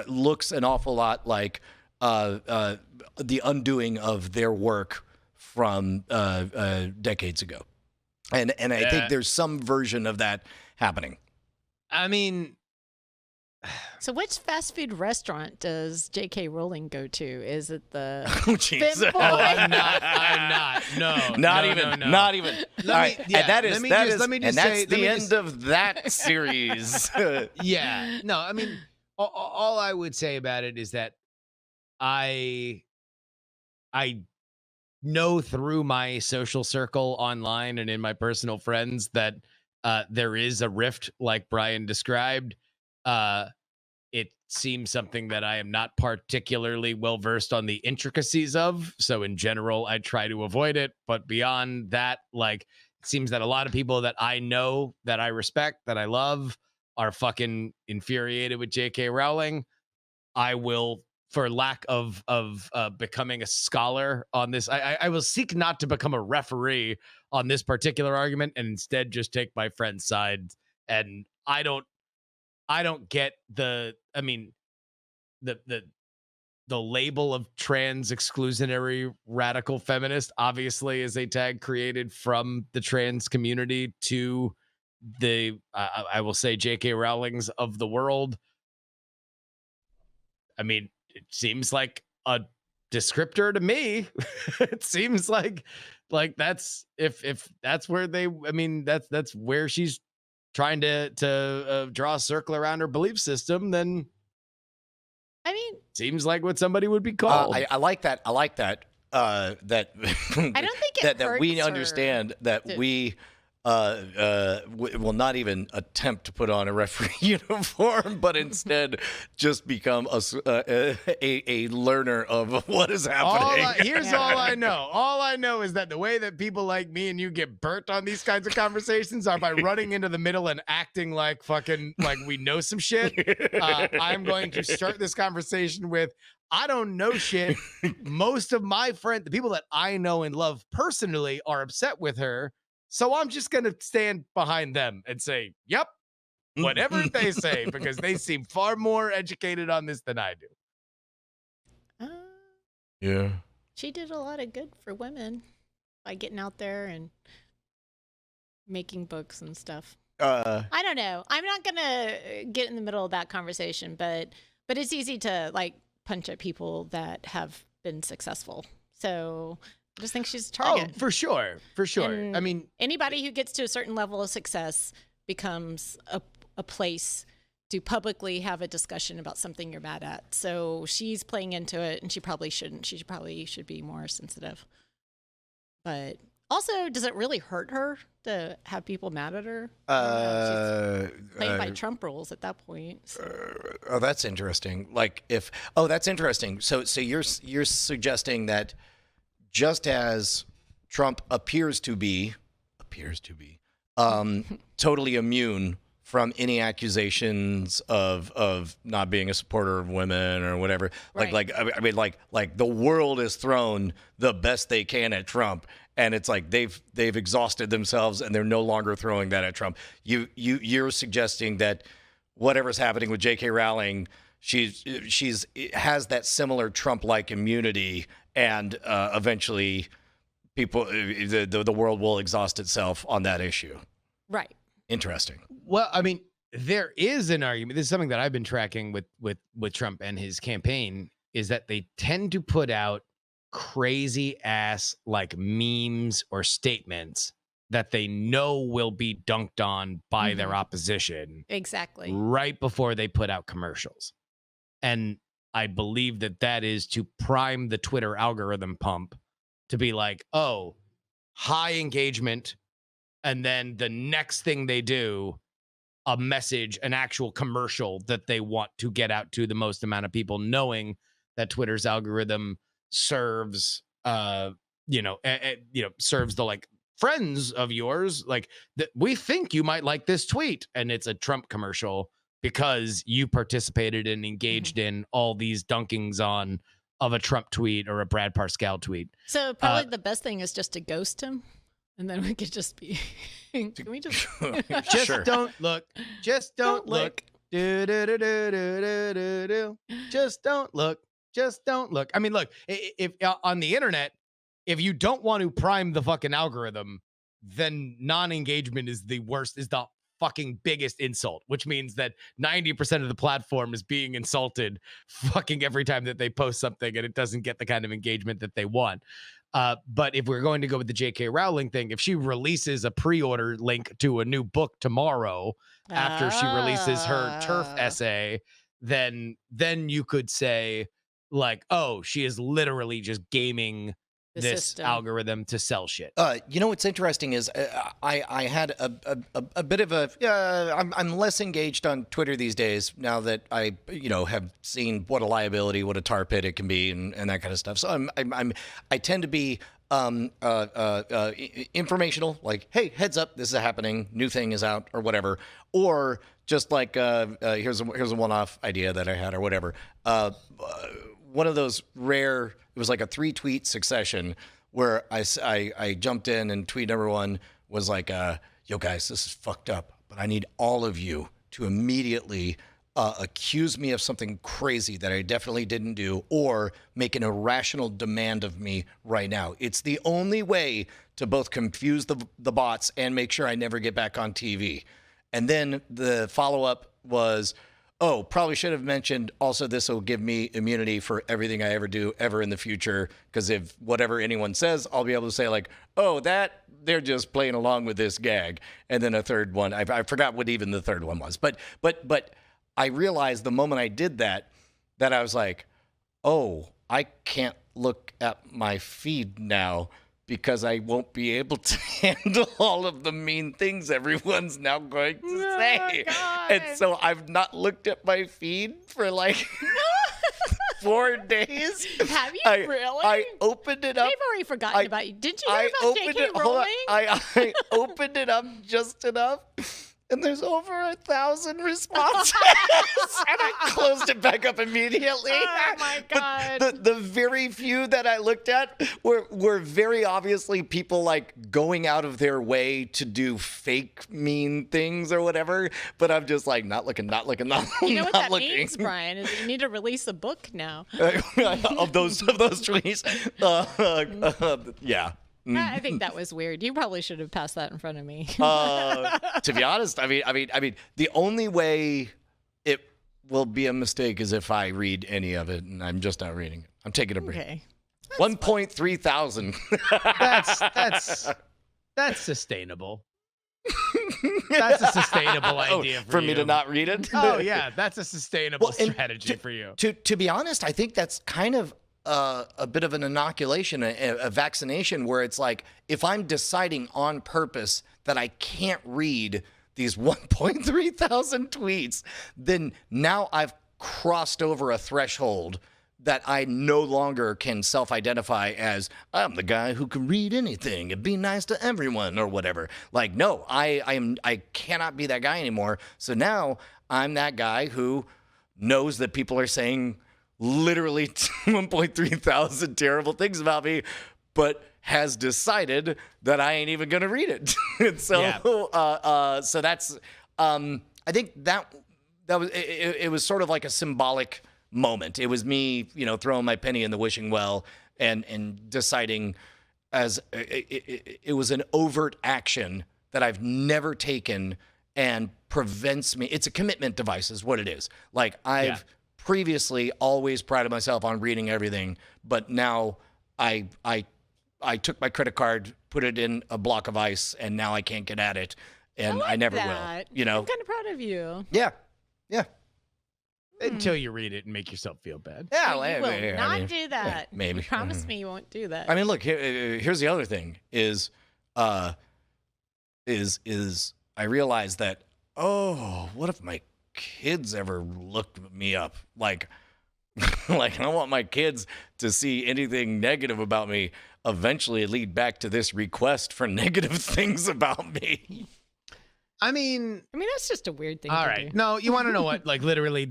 looks an awful lot like the undoing of their work from decades ago. And I think there's some version of that happening. I mean, So which fast food restaurant does J.K. Rowling go to? Is it the Oh, jeez. Fem Boy? I'm not. No, Not no, even. no, no. Not even. Let All right. me- yeah, And that is. let me That just- is. let me just and that's say- the let me end just- of that series. Yeah. No, I mean, all I would say about it is that I know through my social circle online and in my personal friends that there is a rift like Brian described. It seems something that I am not particularly well versed on the intricacies of. So in general, I try to avoid it. But beyond that, like, it seems that a lot of people that I know, that I respect, that I love, are fucking infuriated with J.K. Rowling. I will, for lack of becoming a scholar on this, I will seek not to become a referee on this particular argument and instead just take my friend's side. And I don't get the label of trans exclusionary radical feminist obviously is a tag created from the trans community to the I will say J.K. Rowling's of the world. I mean, it seems like a descriptor to me. It seems like that's if that's where that's where she's trying to draw a circle around her belief system, then I mean, seems like what somebody would be called. I like that. I like that. That I don't think it that we hurts understand that to- we will not even attempt to put on a referee uniform, but instead just become a learner of what is happening. Here's all I know. All I know is that the way that people like me and you get burnt on these kinds of conversations are by running into the middle and acting like fucking like we know some shit. I'm going to start this conversation with, I don't know shit. Most of my friends, the people that I know and love personally, are upset with her. So I'm just going to stand behind them and say, yep, whatever they say, because they seem far more educated on this than I do. Yeah. She did a lot of good for women by getting out there and making books and stuff. I don't know. I'm not gonna get in the middle of that conversation, but it's easy to like punch at people that have been successful. So I just think she's a target. Oh, for sure. For sure. And I mean, anybody who gets to a certain level of success becomes a place to publicly have a discussion about something you're mad at. So she's playing into it, and she probably shouldn't. She probably should be more sensitive. But also, does it really hurt her to have people mad at her? She's playing by Trump rules at that point. So. Oh, that's interesting. That's interesting. So you're suggesting that just as Trump appears to be totally immune from any accusations of not being a supporter of women or whatever, Right. like the world has thrown the best they can at Trump, and it's like they've exhausted themselves and they're no longer throwing that at Trump. You're suggesting that whatever's happening with J.K. Rowling, she's has that similar Trump-like immunity, and eventually people the world will exhaust itself on that issue. Right. Interesting. well, I mean, there is an argument. This is something that I've been tracking with Trump and his campaign, is that they tend to put out crazy ass like memes or statements that they know will be dunked on by their opposition Exactly. right before they put out commercials. And I believe that is to prime the Twitter algorithm pump to be like, oh, high engagement. And then the next thing they do, a message, an actual commercial that they want to get out to the most amount of people, knowing that Twitter's algorithm serves, serves the like friends of yours, like that we think you might like this tweet, and it's a Trump commercial because you participated and engaged in all these dunkings on of a Trump tweet or a Brad Parscale tweet. So probably the best thing is just to ghost him, and then we could just be. Can we just? Just Sure. don't look. Just don't look. Do, do, do, do, do, do, do, do. Just don't look. Just don't look. I mean, look, if on the internet, if you don't want to prime the fucking algorithm, then non-engagement is the worst, is the fucking biggest insult, which means that 90% of the platform is being insulted fucking every time that they post something and it doesn't get the kind of engagement that they want. But if we're going to go with the J.K. Rowling thing, if she releases a pre-order link to a new book tomorrow after she releases her turf essay, then you could say like, oh, she is literally just gaming this system. algorithm to sell shit. You know what's interesting is I had a bit of a I'm less engaged on Twitter these days now that I have seen what a liability, what a tar pit it can be, and that kind of stuff. So I tend to be informational, like, hey, heads up, this is happening, new thing is out or whatever, or just like here's a one-off idea that I had or whatever. One of those rare. It was like a 3-tweet succession where I jumped in, and tweet number one was like, yo guys, this is fucked up, but I need all of you to immediately accuse me of something crazy that I definitely didn't do, or make an irrational demand of me right now. It's the only way to both confuse the bots and make sure I never get back on TV. And then the follow-up was, oh, probably should have mentioned also this will give me immunity for everything I ever do ever in the future, because if whatever anyone says, I'll be able to say like, oh, that they're just playing along with this gag. And then a third one, I forgot what even the third one was. But I realized the moment I did that I was like, oh, I can't look at my feed now because I won't be able to handle all of the mean things everyone's now going to say. God. And so I've not looked at my feed for like 4 days. Have you really? I opened it up. They've already forgotten about you. Didn't you hear about J.K. Hold on. Rowling? I opened it up just enough, and there's over 1,000 responses. And I closed it back up immediately. Oh my God. But the very few that I looked at were very obviously people like going out of their way to do fake mean things or whatever. But I'm just like, not looking. You know what that means, Brian, is you need to release a book now. of those tweets. Yeah. I think that was weird. You probably should have passed that in front of me. To be honest, I mean, the only way it will be a mistake is if I read any of it, and I'm just not reading it. I'm taking a break. Okay. 1.3 thousand. That's sustainable. That's a sustainable idea for you. me to not read it. Oh yeah, that's a sustainable Well, and strategy for you. To be honest, I think that's kind of a bit of an inoculation, a vaccination, where it's like, if I'm deciding on purpose that I can't read these 1.3 thousand tweets, then now I've crossed over a threshold that I no longer can self-identify as, I'm the guy who can read anything and be nice to everyone or whatever. Like, no, I cannot be that guy anymore. So now I'm that guy who knows that people are saying literally 1.3 thousand terrible things about me, but has decided that I ain't even gonna read it. And so, Yeah. So that's, I think that was it was sort of like a symbolic moment. It was me, throwing my penny in the wishing well and deciding, as it was an overt action that I've never taken and prevents me. It's a commitment device, is what it is. Like I've previously always prided myself on reading everything, but now I took my credit card, put it in a block of ice, and now I can't get at it, and I never will. I'm kind of proud of you. Yeah. until you read it and make yourself feel bad. Yeah, You I will mean, not do that. maybe. You promise me you won't do that. I mean, look. Here's the other thing: is I realize that what if my kids ever looked me up? Like, like I don't want my kids to see anything negative about me eventually lead back to this request for negative things about me. I mean, that's just a weird thing all to right. do. No, you want to know what? Like literally,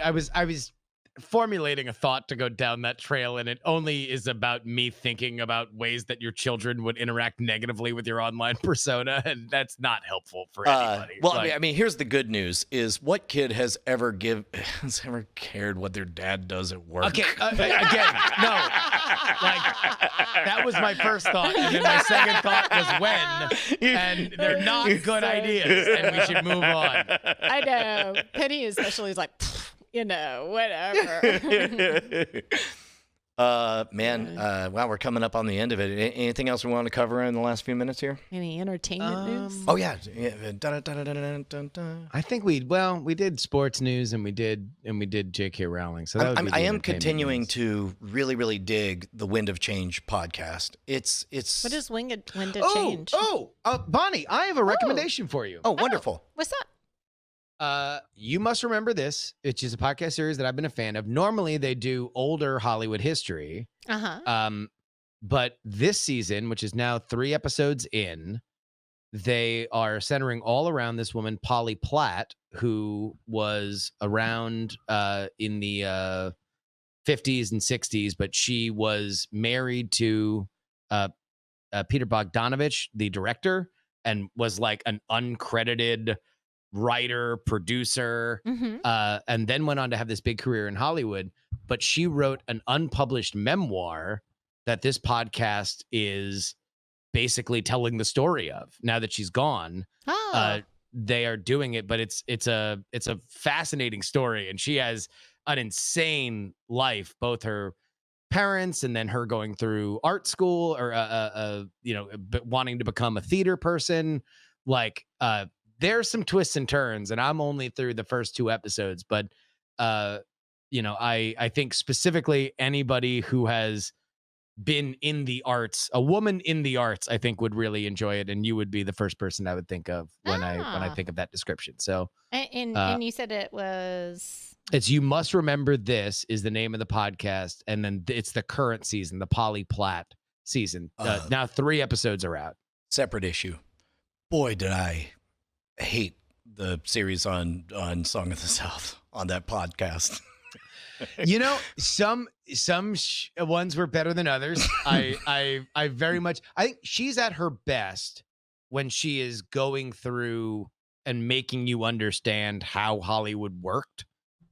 I was formulating a thought to go down that trail, and it only is about me thinking about ways that your children would interact negatively with your online persona, and that's not helpful for anybody. Well, Like, I mean, here's the good news: is what kid has ever cared what their dad does at work? okay, again, no. Like that was my first thought, and then my second thought was when, and they're not good ideas, and we should move on. I know. Penny especially is like, whatever. Wow, we're coming up on the end of it. Anything else we want to cover in the last few minutes here? Any entertainment news? Oh yeah. I think we did sports news and we did J.K. Rowling. So that would be the I am entertainment continuing news. to really, really dig the Wind of Change podcast. It's What is When to Change? Bonnie, I have a recommendation for you. oh wonderful. What's that? You must remember this, which is a podcast series that I've been a fan of. Normally they do older Hollywood history. Uh-huh. But this season, which is now 3 episodes in, they are centering all around this woman, Polly Platt, who was around in the 50s and 60s, but she was married to Peter Bogdanovich, the director, and was like an uncredited writer, producer, and then went on to have this big career in Hollywood. But she wrote an unpublished memoir that this podcast is basically telling the story of. Now that she's gone, they are doing it, but it's a fascinating story, and she has an insane life, both her parents and then her going through art school or wanting to become a theater person. Like there's some twists and turns, and I'm only through the first 2 episodes, but I think specifically anybody who has been in the arts, a woman in the arts, I think would really enjoy it, and you would be the first person I would think of when I think of that description. So, and you said it was. It's You Must Remember This is the name of the podcast, and then it's the current season, the Polly Platt season. Now 3 episodes are out. Separate issue. Boy, did I hate the series on Song of the South on that podcast. Some ones were better than others. I very much, I think she's at her best when she is going through and making you understand how Hollywood worked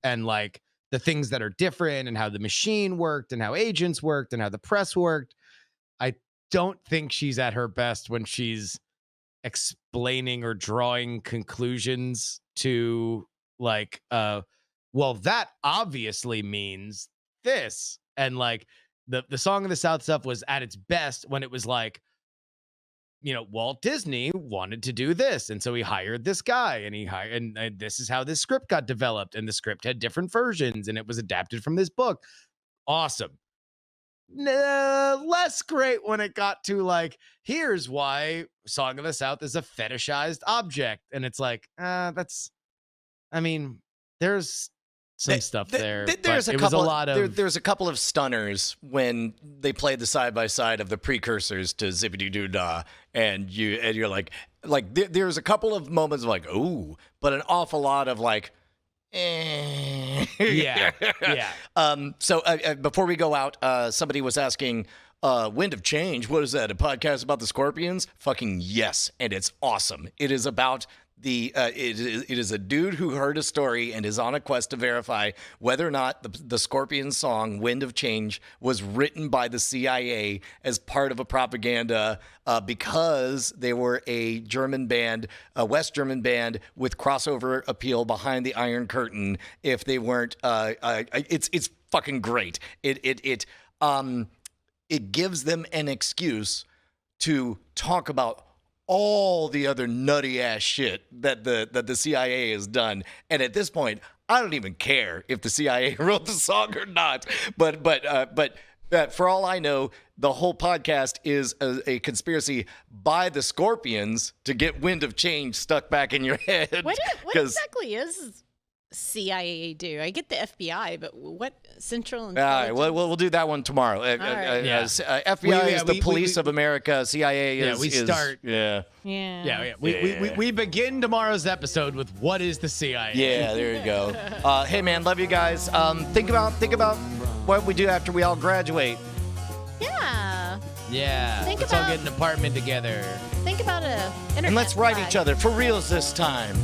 and like the things that are different and how the machine worked and how agents worked and how the press worked. I don't think she's at her best when she's explaining or drawing conclusions to like, well, that obviously means this. And like the Song of the South stuff was at its best when it was like, Walt Disney wanted to do this. And so he hired this guy and this is how this script got developed. And the script had different versions and it was adapted from this book. Awesome. Less great when it got to like, here's why Song of the South is a fetishized object. And it's like, there's some stuff there. There's a couple of stunners when they played the side by side of the precursors to Zippity Doo Dah, and you're like there's a couple of moments of like ooh, but an awful lot of like. Yeah. So before we go out, somebody was asking, Wind of Change, what is that? A podcast about the Scorpions? Fucking yes, and it's awesome. It is about it is a dude who heard a story and is on a quest to verify whether or not the Scorpions song "Wind of Change" was written by the CIA as part of a propaganda because they were a German band, a West German band with crossover appeal behind the Iron Curtain. If they weren't, it's fucking great. It gives them an excuse to talk about all the other nutty ass shit that the CIA has done. And at this point, I don't even care if the CIA wrote the song or not. But for all I know, the whole podcast is a conspiracy by the Scorpions to get Wind of Change stuck back in your head. What exactly is CIA do? I get the FBI, but what Central All Intelligence? right, well, we'll do that one tomorrow. right. FBI is the police of America. CIA is... Yeah. We begin tomorrow's episode with what is the CIA? Yeah, there you go. Hey, man, love you guys. Think about what we do after we all graduate. Yeah. Yeah. Think Let's all about- get an apartment together. Think about a internet And let's write flag. each other for reals this time.